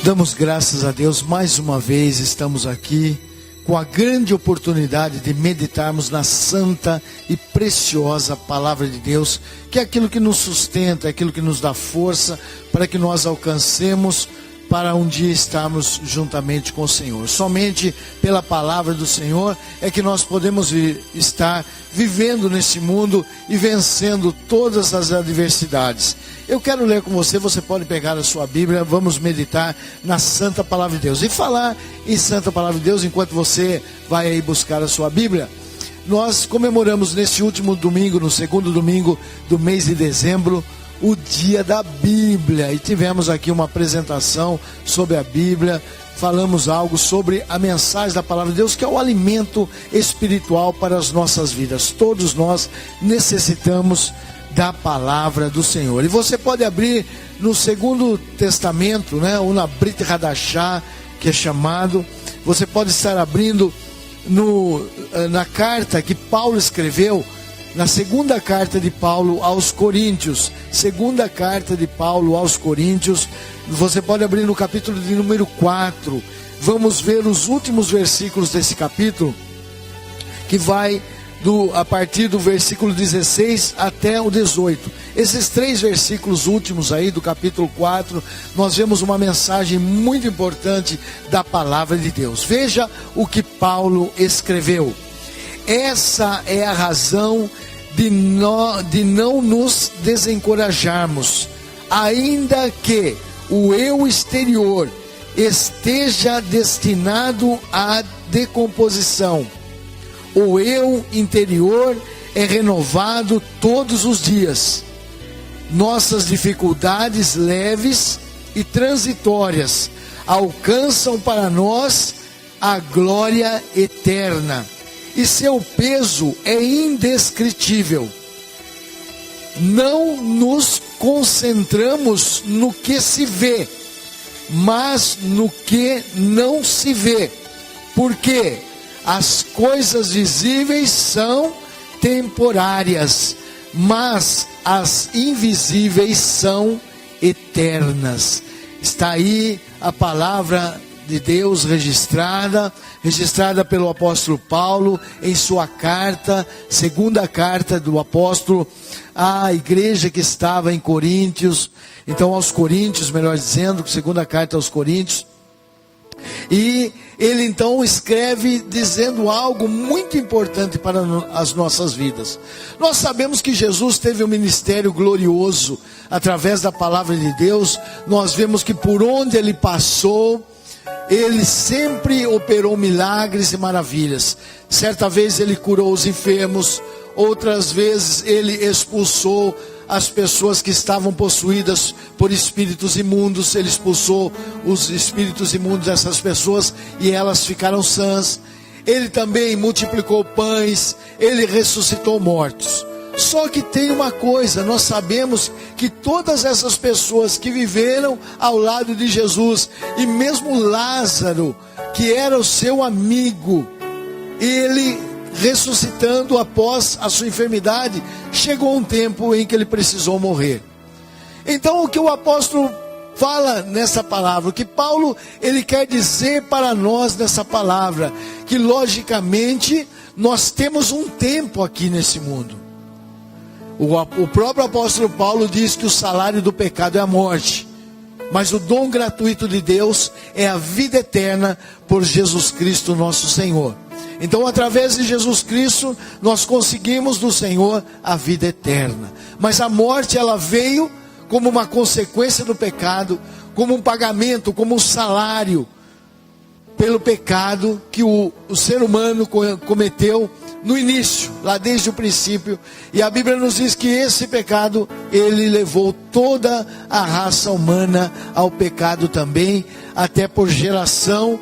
Damos graças a Deus, mais uma vez estamos aqui com a grande oportunidade de meditarmos na santa e preciosa palavra de Deus, que é aquilo que nos sustenta, é aquilo que nos dá força para que nós alcancemos para um dia estarmos juntamente com o Senhor. Somente pela palavra do Senhor é que nós podemos estar vivendo nesse mundo e vencendo todas as adversidades. Eu quero ler com você, você pode pegar a sua Bíblia, vamos meditar na Santa Palavra de Deus. E falar em Santa Palavra de Deus, enquanto você vai aí buscar a sua Bíblia, nós comemoramos nesse último domingo, no segundo domingo do mês de dezembro, o dia da Bíblia. E tivemos aqui uma apresentação sobre a Bíblia, falamos algo sobre a mensagem da Palavra de Deus, que é o alimento espiritual para as nossas vidas. Todos nós necessitamos da palavra do Senhor. E você pode abrir no Segundo Testamento, né, ou na Brit Hadashah, que é chamado. Você pode estar abrindo na carta que Paulo escreveu, na segunda carta de Paulo aos Coríntios. Segunda carta de Paulo aos Coríntios. Você pode abrir no capítulo de número 4. Vamos ver os últimos versículos desse capítulo, que vai a partir do versículo 16 até o 18. Esses 3 versículos últimos aí do capítulo 4, nós vemos uma mensagem muito importante da palavra de Deus. Veja o que Paulo escreveu. Essa é a razão de não nos desencorajarmos, ainda que o eu exterior esteja destinado à decomposição. O eu interior é renovado todos os dias. Nossas dificuldades leves e transitórias alcançam para nós a glória eterna, e seu peso é indescritível. Não nos concentramos no que se vê, mas no que não se vê, porque as coisas visíveis são temporárias, mas as invisíveis são eternas. Está aí a palavra de Deus registrada pelo apóstolo Paulo em sua carta, segunda carta do apóstolo à igreja que estava em Coríntios, então aos Coríntios, melhor dizendo, segunda carta aos Coríntios. E ele então escreve dizendo algo muito importante para as nossas vidas. Nós sabemos que Jesus teve um ministério glorioso através da palavra de Deus. Nós vemos que por onde ele passou, ele sempre operou milagres e maravilhas. Certa vez ele curou os enfermos, outras vezes ele expulsou as pessoas que estavam possuídas por espíritos imundos. Ele expulsou os espíritos imundos dessas pessoas e elas ficaram sãs. Ele também multiplicou pães, ele ressuscitou mortos. Só que tem uma coisa, nós sabemos que todas essas pessoas que viveram ao lado de Jesus, e mesmo Lázaro, que era o seu amigo, ele ressuscitando após a sua enfermidade, chegou um tempo em que ele precisou morrer. Então o que o apóstolo fala nessa palavra, o que Paulo ele quer dizer para nós nessa palavra, que logicamente nós temos um tempo aqui nesse mundo. O próprio apóstolo Paulo diz que o salário do pecado é a morte, mas o dom gratuito de Deus é a vida eterna por Jesus Cristo nosso Senhor. Então, através de Jesus Cristo, nós conseguimos do Senhor a vida eterna. Mas a morte, ela veio como uma consequência do pecado, como um pagamento, como um salário pelo pecado que o ser humano cometeu no início, lá desde o princípio. E a Bíblia nos diz que esse pecado, ele levou toda a raça humana ao pecado também, até por geração,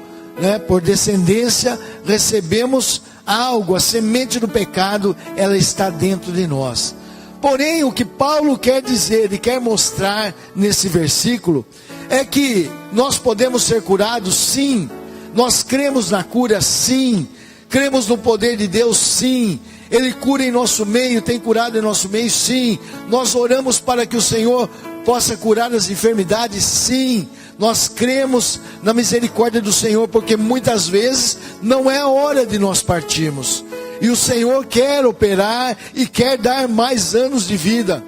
por descendência, recebemos algo, a semente do pecado, ela está dentro de nós. Porém, o que Paulo quer dizer e quer mostrar nesse versículo, é que nós podemos ser curados, sim. Nós cremos na cura, sim. Cremos no poder de Deus, sim. Ele cura em nosso meio, tem curado em nosso meio, sim. Nós oramos para que o Senhor possa curar as enfermidades, sim. nós cremos na misericórdia do Senhor, porque muitas vezes não é a hora de nós partirmos. E o Senhor quer operar e quer dar mais anos de vida.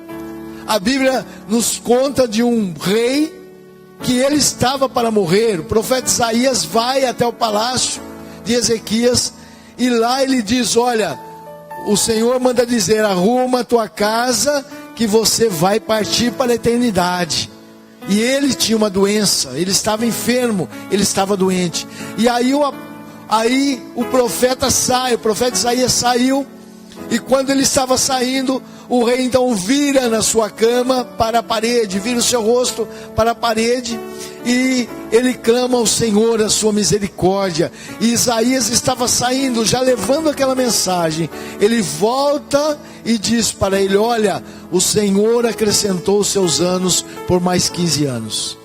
A Bíblia nos conta de um rei que ele estava para morrer. O profeta Isaías vai até o palácio de Ezequias e lá ele diz: olha, o Senhor manda dizer, arruma a tua casa que você vai partir para a eternidade. E ele tinha uma doença, ele estava enfermo, ele estava doente. E aí o profeta Isaías saiu, e quando ele estava saindo, o rei então vira na sua cama para a parede, vira o seu rosto para a parede, e ele clama ao Senhor a sua misericórdia. E Isaías estava saindo, já levando aquela mensagem. Ele volta e diz para ele: olha, o Senhor acrescentou os seus anos por mais 15 anos.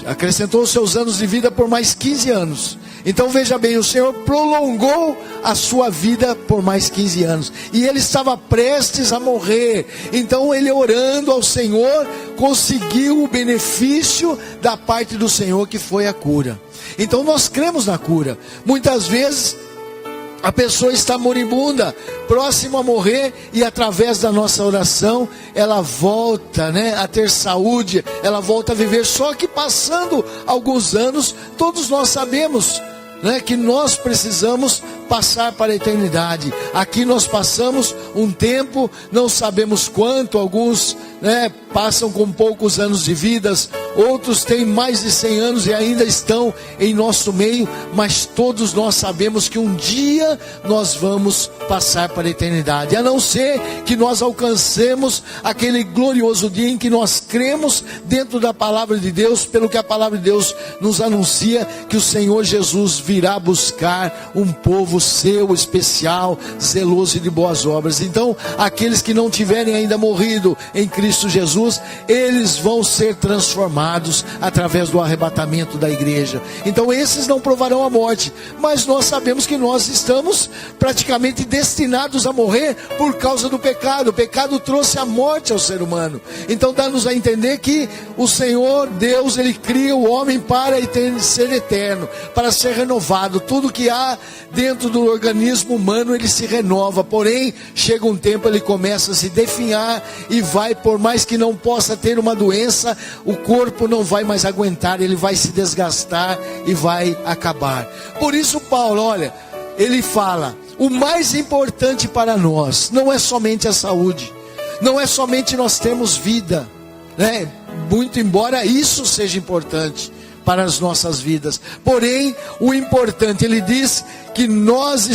Acrescentou os seus anos de vida por mais 15 anos. Então veja bem, o Senhor prolongou a sua vida por mais 15 anos. E ele estava prestes a morrer. Então ele, orando ao Senhor, conseguiu o benefício da parte do Senhor, que foi a cura. Então nós cremos na cura. Muitas vezes a pessoa está moribunda, próximo a morrer, e através da nossa oração, ela volta, a ter saúde, ela volta a viver. Só que passando alguns anos, todos nós sabemos, que nós precisamos passar para a eternidade. Aqui nós passamos um tempo, não sabemos quanto, alguns passam com poucos anos de vidas, outros têm mais de 100 anos e ainda estão em nosso meio, mas todos nós sabemos que um dia nós vamos passar para a eternidade, a não ser que nós alcancemos aquele glorioso dia em que nós cremos dentro da palavra de Deus, pelo que a palavra de Deus nos anuncia, que o Senhor Jesus virá buscar um povo seu, especial, zeloso e de boas obras. Então, aqueles que não tiverem ainda morrido em Cristo Jesus, eles vão ser transformados através do arrebatamento da igreja. Então esses não provarão a morte, mas nós sabemos que nós estamos praticamente destinados a morrer por causa do pecado. O pecado trouxe a morte ao ser humano. Então dá-nos a entender que o Senhor Deus, Ele cria o homem para ser eterno, para ser renovado. Tudo que há dentro do organismo humano, ele se renova, porém chega um tempo, ele começa a se definhar e vai, por mais que não possa ter uma doença, o corpo não vai mais aguentar, ele vai se desgastar e vai acabar. Por isso Paulo, olha, ele fala: o mais importante para nós não é somente a saúde, não é somente nós termos vida, muito embora isso seja importante para as nossas vidas, porém o importante, ele diz que nós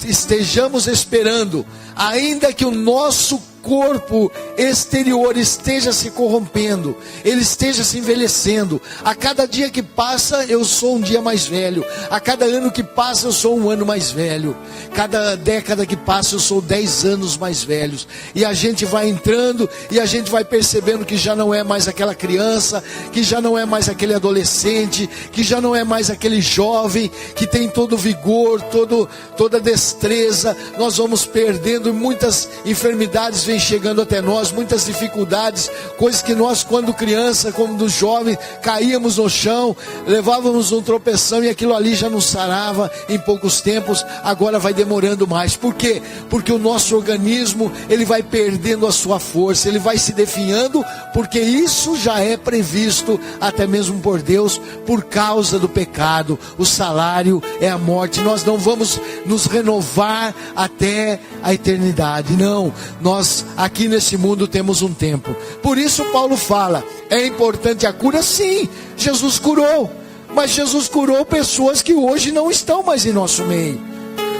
estejamos esperando, ainda que o nosso corpo exterior esteja se corrompendo, ele esteja se envelhecendo. A cada dia que passa eu sou um dia mais velho, a cada ano que passa eu sou um ano mais velho, cada década que passa eu sou 10 anos mais velhos, e a gente vai entrando e a gente vai percebendo que já não é mais aquela criança, que já não é mais aquele adolescente, que já não é mais aquele jovem que tem todo o vigor, toda a destreza. Nós vamos perdendo, muitas enfermidades vêm chegando até nós, muitas dificuldades, coisas que nós, quando criança, quando jovem, caíamos no chão, levávamos um tropeção e aquilo ali já nos sarava em poucos tempos. Agora vai demorando mais. Por quê? Porque o nosso organismo, ele vai perdendo a sua força, ele vai se definhando, porque isso já é previsto até mesmo por Deus, por causa do pecado. O salário é a morte. Nós não vamos nos renovar até a eternidade, não. Nós aqui nesse mundo temos um tempo. Por isso Paulo fala: é importante a cura? Sim, Jesus curou, mas Jesus curou pessoas que hoje não estão mais em nosso meio.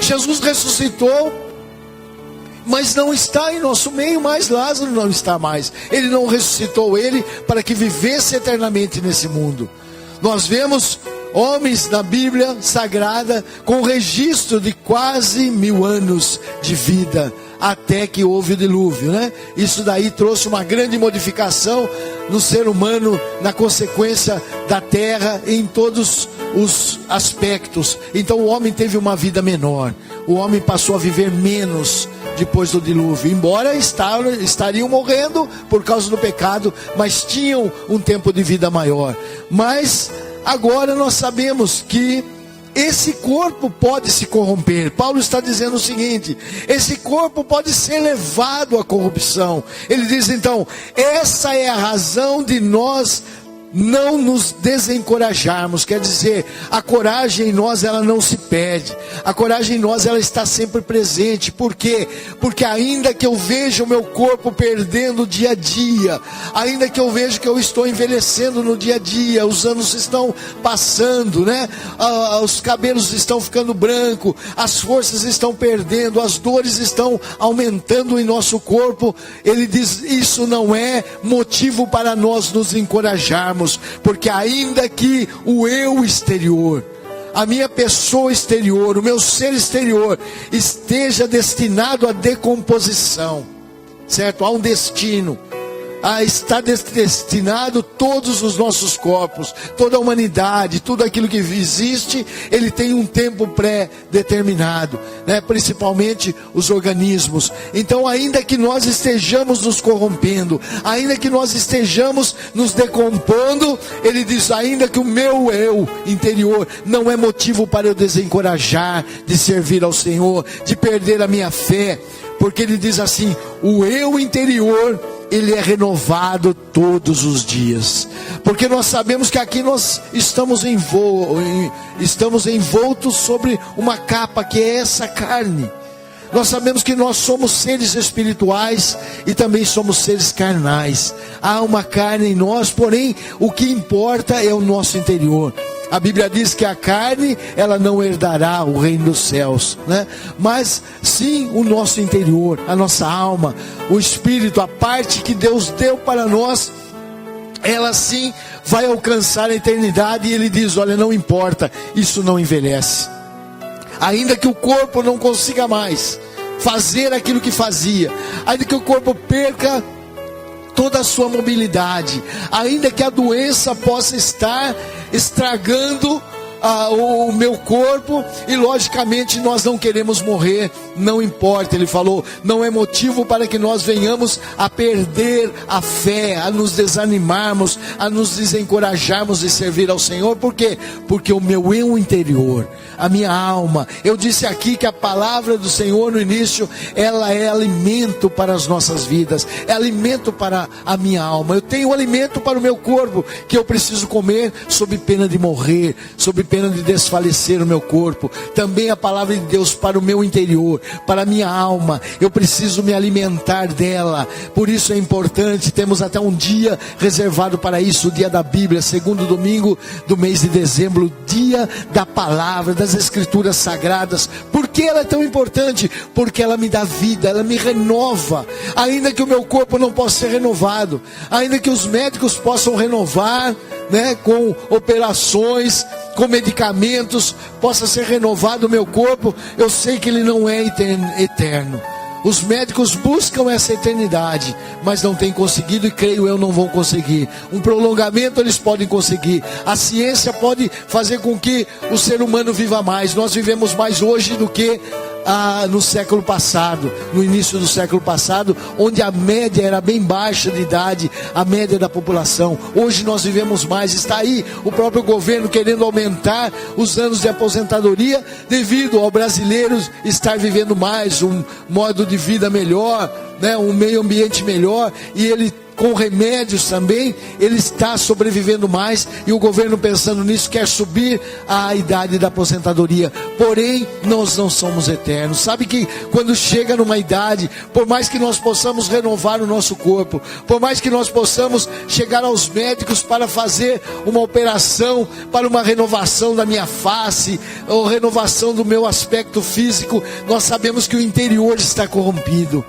Jesus ressuscitou, mas não está em nosso meio mais. Lázaro não está mais. Ele não ressuscitou ele para que vivesse eternamente nesse mundo. Nós vemos homens na Bíblia Sagrada com registro de quase 1000 anos de vida, até que houve o dilúvio, Isso daí trouxe uma grande modificação no ser humano, na consequência da terra, em todos os aspectos. Então o homem teve uma vida menor, o homem passou a viver menos, depois do dilúvio. Embora estariam morrendo por causa do pecado, mas tinham um tempo de vida maior. Mas agora nós sabemos que esse corpo pode se corromper. Paulo está dizendo o seguinte: esse corpo pode ser levado à corrupção. Ele diz então, essa é a razão de nós não nos desencorajarmos. Quer dizer, a coragem em nós, ela não se perde. A coragem em nós, ela está sempre presente. Por quê? Porque ainda que eu veja o meu corpo perdendo dia a dia, ainda que eu veja que eu estou envelhecendo no dia a dia, os anos estão passando, né? Os cabelos estão ficando brancos, as forças estão perdendo, as dores estão aumentando em nosso corpo. Ele diz, isso não é motivo para nós nos encorajarmos. Porque ainda que o eu exterior, a minha pessoa exterior, o meu ser exterior esteja destinado à decomposição, certo? Há um destino. Está destinado todos os nossos corpos, toda a humanidade, tudo aquilo que existe, ele tem um tempo pré-determinado, né? Principalmente os organismos. Então, ainda que nós estejamos nos corrompendo, ainda que nós estejamos nos decompondo, ele diz, ainda que o meu eu interior não é motivo para eu desencorajar de servir ao Senhor, de perder a minha fé, porque ele diz assim, o eu interior, ele é renovado todos os dias. Porque nós sabemos que aqui nós estamos envoltos sobre uma capa que é essa carne. Nós sabemos que nós somos seres espirituais e também somos seres carnais. Há uma carne em nós, porém o que importa é o nosso interior. A Bíblia diz que a carne, ela não herdará o reino dos céus, né? Mas sim o nosso interior, a nossa alma, o espírito, a parte que Deus deu para nós, ela sim vai alcançar a eternidade. E ele diz, olha, não importa, isso não envelhece. Ainda que o corpo não consiga mais fazer aquilo que fazia, ainda que o corpo perca toda a sua mobilidade, ainda que a doença possa estar estragando o meu corpo, e logicamente nós não queremos morrer, não importa, ele falou, não é motivo para que nós venhamos a perder a fé, a nos desanimarmos, a nos desencorajarmos de servir ao Senhor. Por quê? Porque o meu eu interior, a minha alma, eu disse aqui que a palavra do Senhor no início, ela é alimento para as nossas vidas, é alimento para a minha alma. Eu tenho alimento para o meu corpo, que eu preciso comer sob pena de morrer, sob pena de desfalecer o meu corpo. Também a palavra de Deus para o meu interior, para a minha alma, eu preciso me alimentar dela. Por isso é importante, temos até um dia reservado para isso, o dia da Bíblia, segundo domingo do mês de dezembro, dia da palavra, das escrituras sagradas. Por que ela é tão importante? Porque ela me dá vida, ela me renova. Ainda que o meu corpo não possa ser renovado, ainda que os médicos possam renovar, né, com operações, com medicamentos, possa ser renovado o meu corpo, eu sei que ele não é eterno. Os médicos buscam essa eternidade, mas não têm conseguido, e creio eu não vão conseguir. Um prolongamento eles podem conseguir. A ciência pode fazer com que o ser humano viva mais. Nós vivemos mais hoje do que no século passado, no início do século passado, onde a média era bem baixa de idade, a média da população. Hoje nós vivemos mais. Está aí o próprio governo querendo aumentar os anos de aposentadoria, devido ao brasileiro estar vivendo mais, um modo de vida melhor, né, um meio ambiente melhor, e ele, com remédios também, ele está sobrevivendo mais, e o governo, pensando nisso, quer subir a idade da aposentadoria. Porém, nós não somos eternos. Sabe que quando chega numa idade, por mais que nós possamos renovar o nosso corpo, por mais que nós possamos chegar aos médicos para fazer uma operação, para uma renovação da minha face, ou renovação do meu aspecto físico, nós sabemos que o interior está corrompido.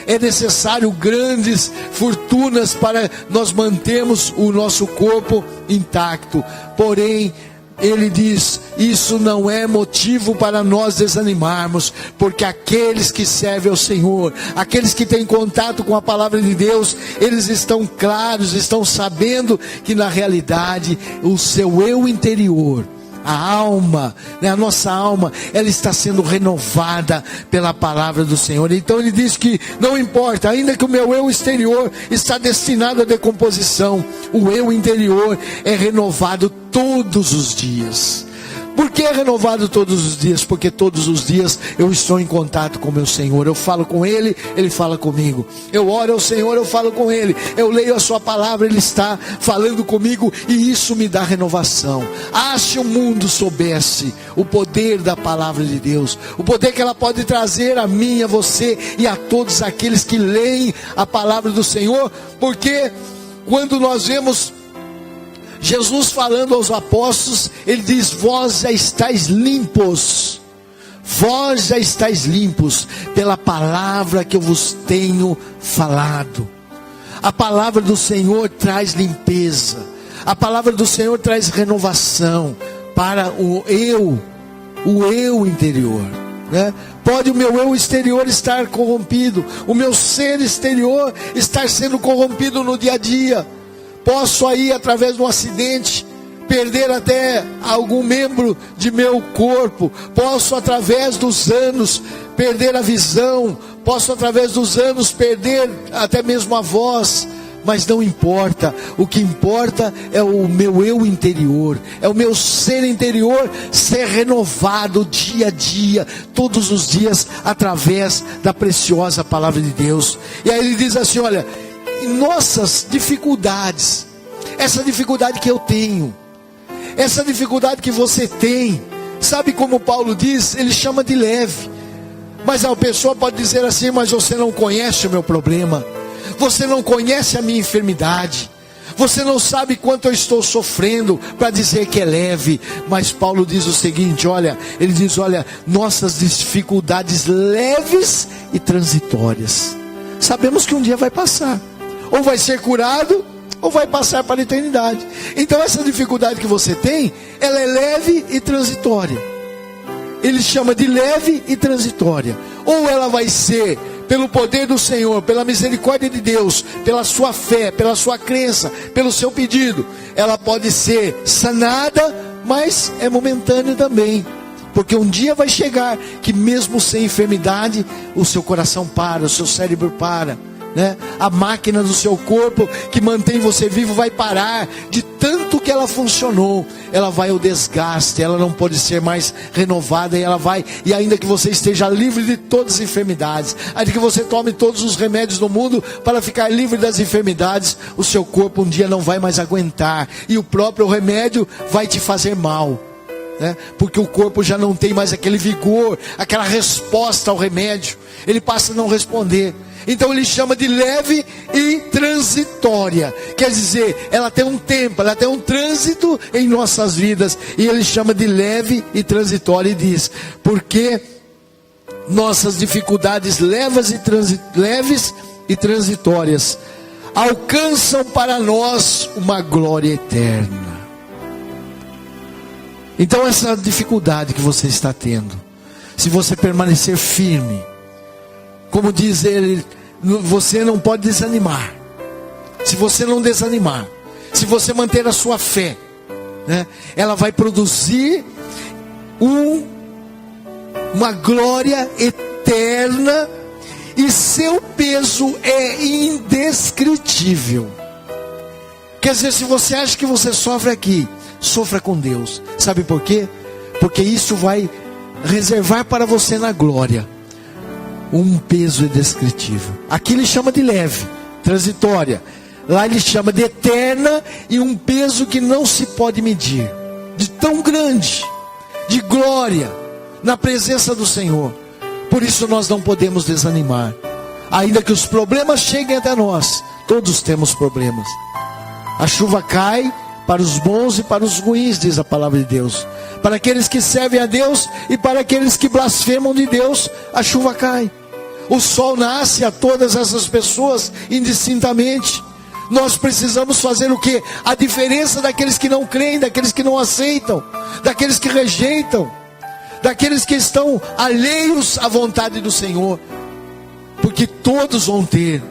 É necessário grandes fortunas para nós mantermos o nosso corpo intacto. Porém, ele diz, isso não é motivo para nós desanimarmos, porque aqueles que servem ao Senhor, aqueles que têm contato com a palavra de Deus, eles estão claros, estão sabendo que na realidade o seu eu interior, A alma, né, a nossa alma, ela está sendo renovada pela palavra do Senhor. Então ele diz que não importa, ainda que o meu eu exterior está destinado à decomposição, o eu interior é renovado todos os dias. Por que é renovado todos os dias? Porque todos os dias eu estou em contato com o meu Senhor. Eu falo com Ele, Ele fala comigo. Eu oro ao Senhor, eu falo com Ele. Eu leio a sua palavra, Ele está falando comigo. E isso me dá renovação. Ah, se o mundo soubesse o poder da palavra de Deus, o poder que ela pode trazer a mim, a você e a todos aqueles que leem a palavra do Senhor. Porque quando nós vemos Jesus falando aos apóstolos, ele diz: vós já estáis limpos, vós já estáis limpos pela palavra que eu vos tenho falado. A palavra do Senhor traz limpeza, a palavra do Senhor traz renovação para o eu interior, né? Pode o meu eu exterior estar corrompido, o meu ser exterior estar sendo corrompido no dia a dia. Posso aí, através de um acidente, perder até algum membro de meu corpo. Posso, através dos anos, perder a visão. Posso, através dos anos, perder até mesmo a voz. Mas não importa. O que importa é o meu eu interior, é o meu ser interior ser renovado dia a dia, todos os dias, através da preciosa palavra de Deus. E aí ele diz assim: olha, nossas dificuldades, essa dificuldade que eu tenho, essa dificuldade que você tem, sabe como Paulo diz? Ele chama de leve. Mas a pessoa pode dizer assim: mas você não conhece o meu problema, você não conhece a minha enfermidade, você não sabe quanto eu estou sofrendo para dizer que é leve. Mas Paulo diz o seguinte, olha, ele diz: olha, nossas dificuldades leves e transitórias, sabemos que um dia vai passar, ou vai ser curado, ou vai passar para a eternidade. Então essa dificuldade que você tem, ela é leve e transitória. Ele chama de leve e transitória. Ou ela vai ser, pelo poder do Senhor, pela misericórdia de Deus, pela sua fé, pela sua crença, pelo seu pedido, ela pode ser sanada, mas é momentâneo também. Porque um dia vai chegar que mesmo sem enfermidade, o seu coração para, o seu cérebro para, né? A máquina do seu corpo que mantém você vivo vai parar de tanto que ela funcionou. Ela vai ao desgaste, ela não pode ser mais renovada, e ela vai, e ainda que você esteja livre de todas as enfermidades, ainda que você tome todos os remédios do mundo para ficar livre das enfermidades, o seu corpo um dia não vai mais aguentar, e o próprio remédio vai te fazer mal, né? Porque o corpo já não tem mais aquele vigor, aquela resposta ao remédio, ele passa a não responder. Então ele chama de leve e transitória, quer dizer, ela tem um tempo, ela tem um trânsito em nossas vidas, e ele chama de leve e transitória, e diz: porque nossas dificuldades leves e transitórias alcançam para nós uma glória eterna. Então essa dificuldade que você está tendo, se você permanecer firme, como diz ele, você não pode desanimar. Se você não desanimar, se você manter a sua fé, né, ela vai produzir uma glória eterna, e seu peso é indescritível. Quer dizer, se você acha que você sofre aqui, sofra com Deus. Sabe por quê? Porque isso vai reservar para você na glória um peso indescritível. Aqui ele chama de leve, transitória. Lá ele chama de eterna, e um peso que não se pode medir, de tão grande, de glória, na presença do Senhor. Por isso nós não podemos desanimar. Ainda que os problemas cheguem até nós, todos temos problemas. A chuva cai para os bons e para os ruins, diz a palavra de Deus. Para aqueles que servem a Deus e para aqueles que blasfemam de Deus, a chuva cai. O sol nasce a todas essas pessoas indistintamente. Nós precisamos fazer o quê? A diferença daqueles que não creem, daqueles que não aceitam, daqueles que rejeitam, daqueles que estão alheios à vontade do Senhor. Porque todos vão ter,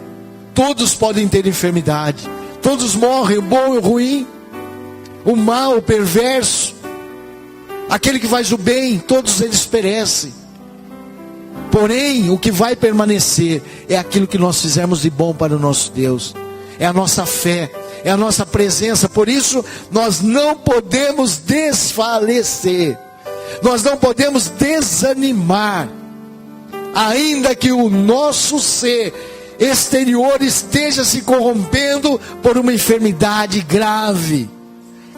todos podem ter enfermidade, todos morrem, o bom e o ruim, o mal, o perverso. Aquele que faz o bem, todos eles perecem. Porém, o que vai permanecer é aquilo que nós fizermos de bom para o nosso Deus. É a nossa fé, é a nossa presença. Por isso, nós não podemos desfalecer. Nós não podemos desanimar. Ainda que o nosso ser exterior esteja se corrompendo por uma enfermidade grave,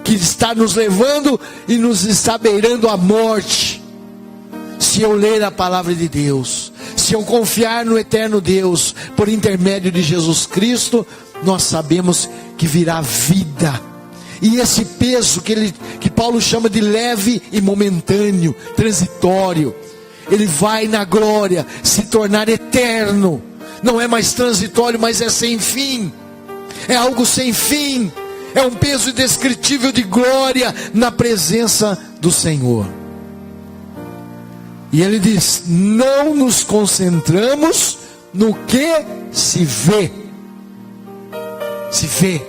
que está nos levando e nos está beirando a morte. Se eu ler a palavra de Deus, se eu confiar no eterno Deus, por intermédio de Jesus Cristo, nós sabemos que virá vida. E esse peso que Paulo chama de leve e momentâneo, transitório, ele vai na glória se tornar eterno. Não é mais transitório, mas é sem fim. É algo sem fim. É um peso indescritível de glória na presença do Senhor. E ele diz: não nos concentramos no que se vê. Se vê.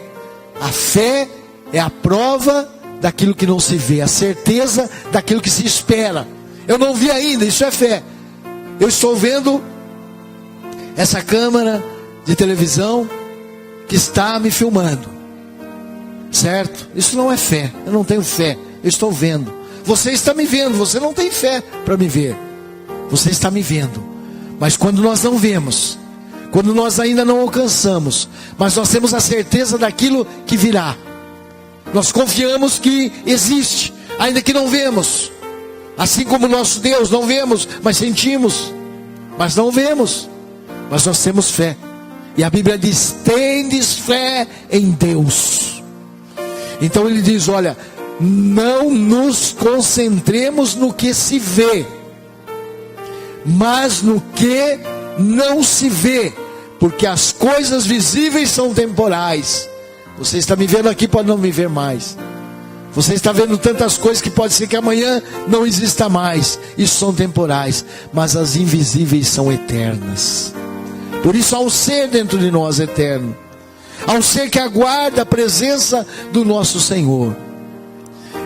A fé é a prova daquilo que não se vê, a certeza daquilo que se espera. Eu não vi ainda, isso é fé. Eu estou vendo essa câmera de televisão que está me filmando, certo? Isso não é fé, eu não tenho fé, eu estou vendo. Você está me vendo, você não tem fé para me ver. Você está me vendo. Mas quando nós não vemos, quando nós ainda não alcançamos, mas nós temos a certeza daquilo que virá, nós confiamos que existe, ainda que não vemos. Assim como nosso Deus, não vemos, mas sentimos. Mas não vemos, mas nós temos fé. E a Bíblia diz: tendes fé em Deus. Então ele diz: olha, não nos concentremos no que se vê, mas no que não se vê, porque as coisas visíveis são temporais. Você está me vendo aqui, pode não me ver mais. Você está vendo tantas coisas que pode ser que amanhã não exista mais. Isso são temporais, mas as invisíveis são eternas. Por isso há um ser dentro de nós eterno, há um ser que aguarda a presença do nosso Senhor.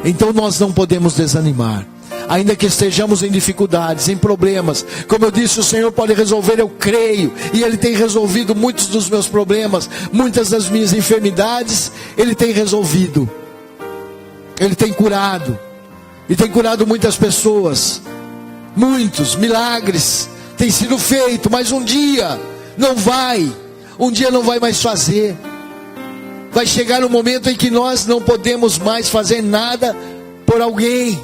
Então nós não podemos desanimar, ainda que estejamos em dificuldades, em problemas. Como eu disse, o Senhor pode resolver, eu creio, e Ele tem resolvido muitos dos meus problemas, muitas das minhas enfermidades, Ele tem resolvido. Ele tem curado, e tem curado muitas pessoas. Muitos milagres têm sido feitos, mas um dia não vai mais fazer. Vai chegar um momento em que nós não podemos mais fazer nada por alguém,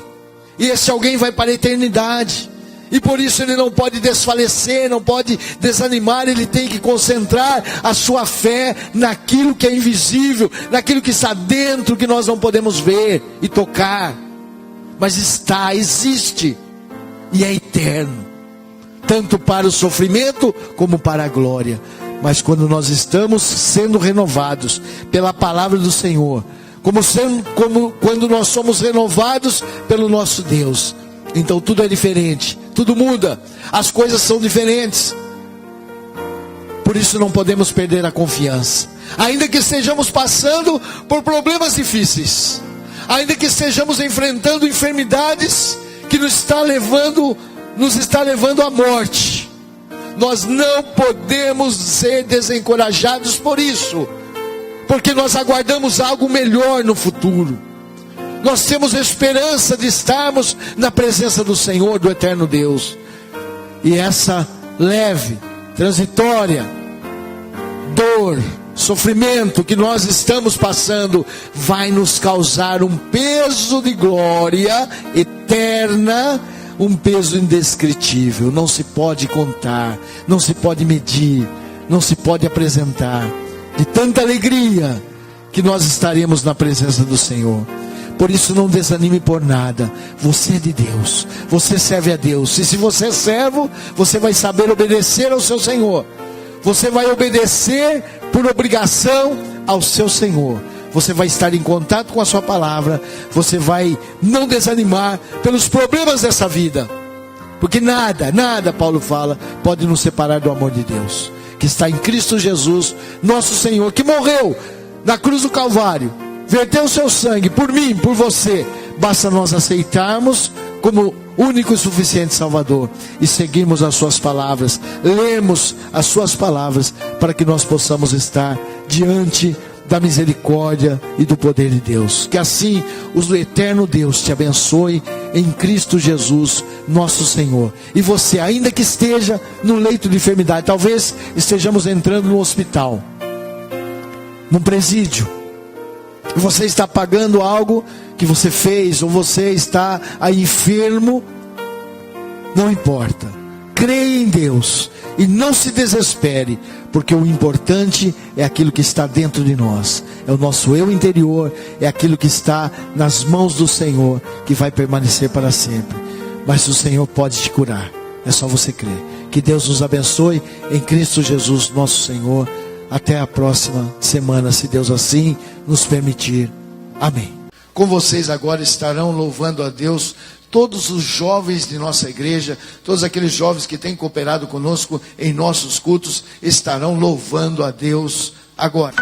e esse alguém vai para a eternidade, e por isso ele não pode desfalecer, não pode desanimar. Ele tem que concentrar a sua fé naquilo que é invisível, naquilo que está dentro, que nós não podemos ver e tocar, mas existe, e é eterno, tanto para o sofrimento como para a glória. Mas quando nós estamos sendo renovados pela palavra do Senhor, quando nós somos renovados pelo nosso Deus, então tudo é diferente, tudo muda, as coisas são diferentes. Por isso não podemos perder a confiança, ainda que estejamos passando por problemas difíceis, ainda que estejamos enfrentando enfermidades que nos está levando à morte. Nós não podemos ser desencorajados por isso, porque nós aguardamos algo melhor no futuro. Nós temos esperança de estarmos na presença do Senhor, do eterno Deus. E essa leve, transitória dor, sofrimento que nós estamos passando vai nos causar um peso de glória eterna, um peso indescritível. Não se pode contar, não se pode medir, não se pode apresentar. De tanta alegria que nós estaremos na presença do Senhor. Por isso não desanime por nada. Você é de Deus, você serve a Deus. E se você é servo, você vai saber obedecer ao seu Senhor. Você vai obedecer por obrigação ao seu Senhor. Você vai estar em contato com a sua palavra. Você vai não desanimar pelos problemas dessa vida, porque nada, Paulo fala, pode nos separar do amor de Deus, que está em Cristo Jesus, nosso Senhor, que morreu na cruz do Calvário, verteu o seu sangue por mim, por você, basta nós aceitarmos como único e suficiente Salvador e seguirmos as suas palavras, lermos as suas palavras, para que nós possamos estar diante da misericórdia e do poder de Deus. Que assim o eterno Deus te abençoe em Cristo Jesus, nosso Senhor. E você, ainda que esteja no leito de enfermidade, talvez estejamos entrando no hospital, num presídio, e você está pagando algo que você fez, ou você está aí enfermo, não importa, creia em Deus e não se desespere, porque o importante é aquilo que está dentro de nós, é o nosso eu interior, é aquilo que está nas mãos do Senhor, que vai permanecer para sempre. Mas o Senhor pode te curar, é só você crer. Que Deus nos abençoe em Cristo Jesus, nosso Senhor. Até a próxima semana, se Deus assim nos permitir. Amém. Com vocês agora estarão louvando a Deus todos os jovens de nossa igreja, todos aqueles jovens que têm cooperado conosco em nossos cultos, estarão louvando a Deus agora.